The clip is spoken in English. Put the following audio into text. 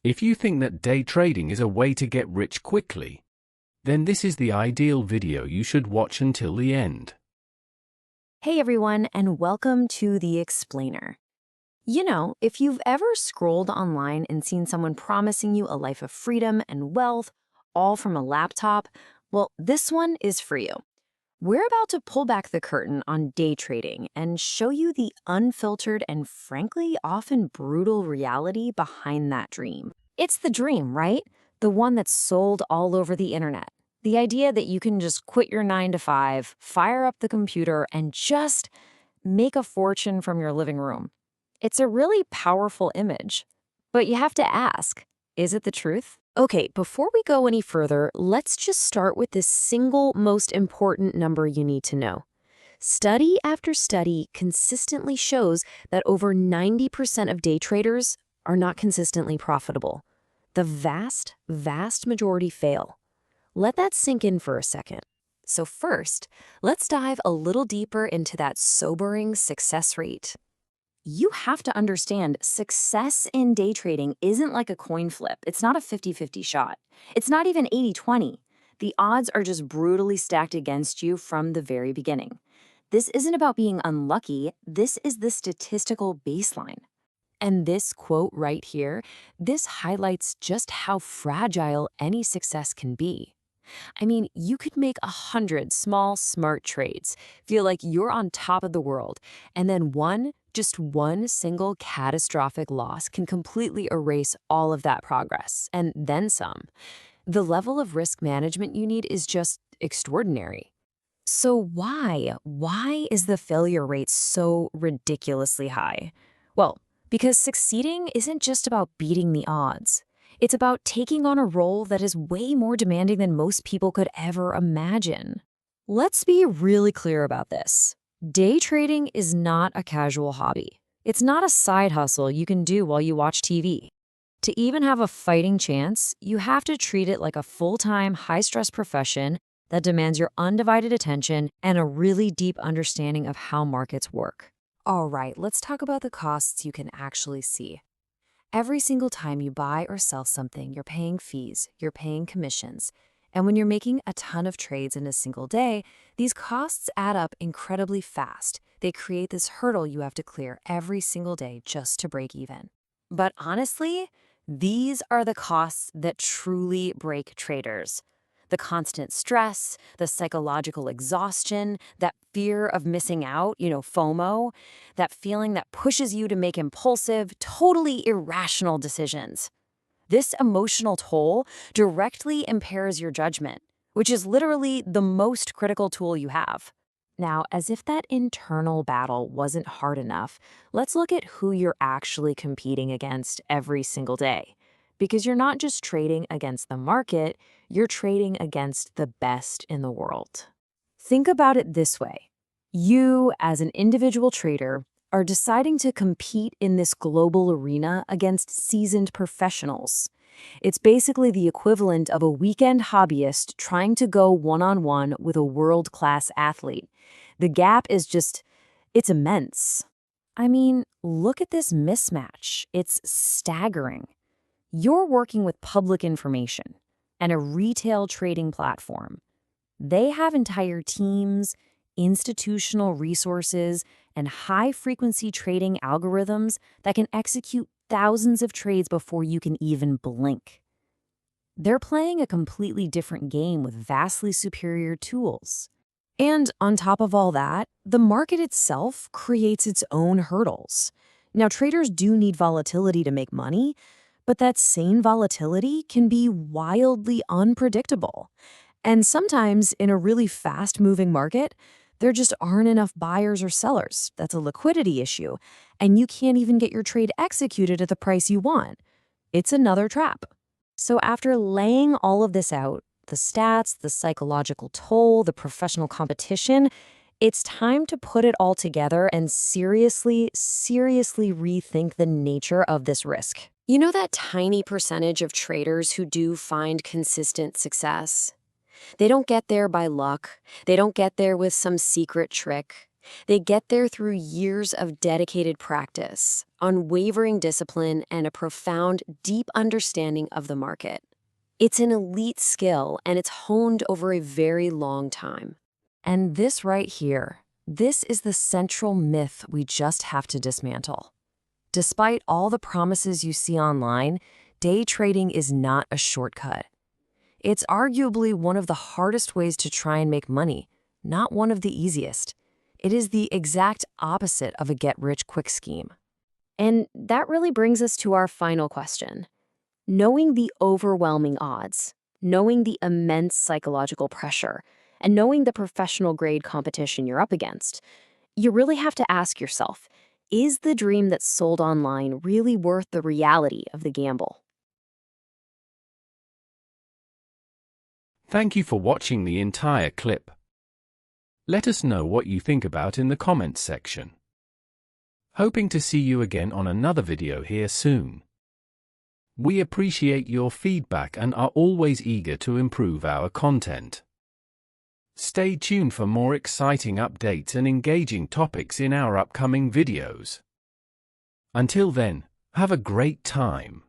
If you think that day trading is a way to get rich quickly, then this is the ideal video you should watch until the end. Hey everyone, and welcome to The Explainer. You know, if you've ever scrolled online and seen someone promising you a life of freedom and wealth, all from a laptop, well, this one is for you. We're about to pull back the curtain on day trading and show you the unfiltered and frankly often brutal reality behind that dream. It's the dream, right? The one that's sold all over the internet. The idea that you can just quit your 9 to 5, fire up the computer, and just make a fortune from your living room. It's a really powerful image. But you have to ask, is it the truth? Okay, before we go any further, let's just start with the single most important number you need to know. Study after study consistently shows that over 90% of day traders are not consistently profitable. The vast, vast majority fail. Let that sink in for a second. So first, let's dive a little deeper into that sobering success rate. You have to understand success in day trading isn't like a coin flip. It's not a 50-50 shot. It's not even 80-20. The odds are just brutally stacked against you from the very beginning. This isn't about being unlucky. This is the statistical baseline. And this quote right here, this highlights just how fragile any success can be. I mean, you could make 100 small, smart trades, feel like you're on top of the world, and then just one single catastrophic loss can completely erase all of that progress, and then some. The level of risk management you need is just extraordinary. So why? Why is the failure rate so ridiculously high? Well, because succeeding isn't just about beating the odds. It's about taking on a role that is way more demanding than most people could ever imagine. Let's be really clear about this. Day trading is not a casual hobby. It's not a side hustle you can do while you watch TV. To even have a fighting chance, you have to treat it like a full-time, high-stress profession that demands your undivided attention and a really deep understanding of how markets work. All right, let's talk about the costs you can actually see. Every single time you buy or sell something, you're paying fees, you're paying commissions. And when you're making a ton of trades in a single day, these costs add up incredibly fast. They create this hurdle you have to clear every single day just to break even. But honestly, these are the costs that truly break traders. The constant stress, the psychological exhaustion, that fear of missing out, FOMO, that feeling that pushes you to make impulsive, totally irrational decisions. This emotional toll directly impairs your judgment, which is literally the most critical tool you have. Now, as if that internal battle wasn't hard enough, let's look at who you're actually competing against every single day. Because you're not just trading against the market, you're trading against the best in the world. Think about it this way. You, as an individual trader, are deciding to compete in this global arena against seasoned professionals. It's basically the equivalent of a weekend hobbyist trying to go one-on-one with a world-class athlete. The gap is it's immense. I mean, look at this mismatch. It's staggering. You're working with public information and a retail trading platform. They have entire teams, institutional resources, and high-frequency trading algorithms that can execute thousands of trades before you can even blink. They're playing a completely different game with vastly superior tools. And on top of all that, the market itself creates its own hurdles. Now, traders do need volatility to make money, but that same volatility can be wildly unpredictable. And sometimes in a really fast-moving market, there just aren't enough buyers or sellers. That's a liquidity issue, and you can't even get your trade executed at the price you want. It's another trap. So after laying all of this out, the stats, the psychological toll, the professional competition, it's time to put it all together and seriously rethink the nature of this risk. You know that tiny percentage of traders who do find consistent success? They don't get there by luck. They don't get there with some secret trick. They get there through years of dedicated practice, unwavering discipline, and a profound, deep understanding of the market. It's an elite skill, and it's honed over a very long time. And this right here, this is the central myth we just have to dismantle. Despite all the promises you see online, day trading is not a shortcut. It's arguably one of the hardest ways to try and make money, not one of the easiest. It is the exact opposite of a get-rich-quick scheme. And that really brings us to our final question. Knowing the overwhelming odds, knowing the immense psychological pressure, and knowing the professional-grade competition you're up against, you really have to ask yourself, is the dream that's sold online really worth the reality of the gamble? Thank you for watching the entire clip. Let us know what you think about in the comments section. Hoping to see you again on another video here soon. We appreciate your feedback and are always eager to improve our content. Stay tuned for more exciting updates and engaging topics in our upcoming videos. Until then, have a great time.